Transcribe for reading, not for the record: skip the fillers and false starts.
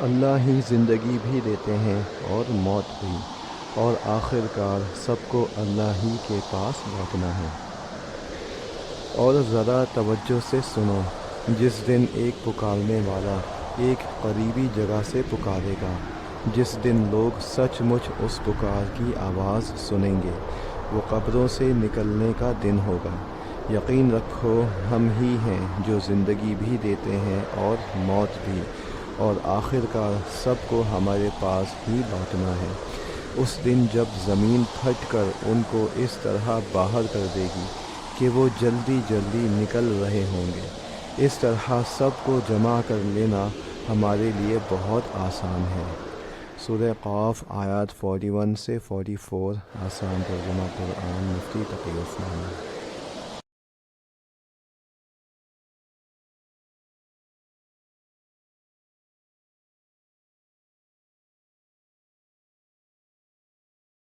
اللہ ہی زندگی بھی دیتے ہیں اور موت بھی، اور آخر کار سب کو اللہ ہی کے پاس لوٹنا ہے۔ اور ذرا توجہ سے سنو، جس دن ایک پکارنے والا ایک قریبی جگہ سے پکارے گا، جس دن لوگ سچ مچ اس پکار کی آواز سنیں گے، وہ قبروں سے نکلنے کا دن ہوگا۔ یقین رکھو ہم ہی ہیں جو زندگی بھی دیتے ہیں اور موت بھی، اور آخر کار سب کو ہمارے پاس ہی لوٹنا ہے۔ اس دن جب زمین پھٹ کر ان کو اس طرح باہر کر دے گی کہ وہ جلدی جلدی نکل رہے ہوں گے، اس طرح سب کو جمع کر لینا ہمارے لیے بہت آسان ہے۔ سورہ قاف آیات 41 سے 44، آسان ترجمہ قرآن، مفتی تقی عثمانی۔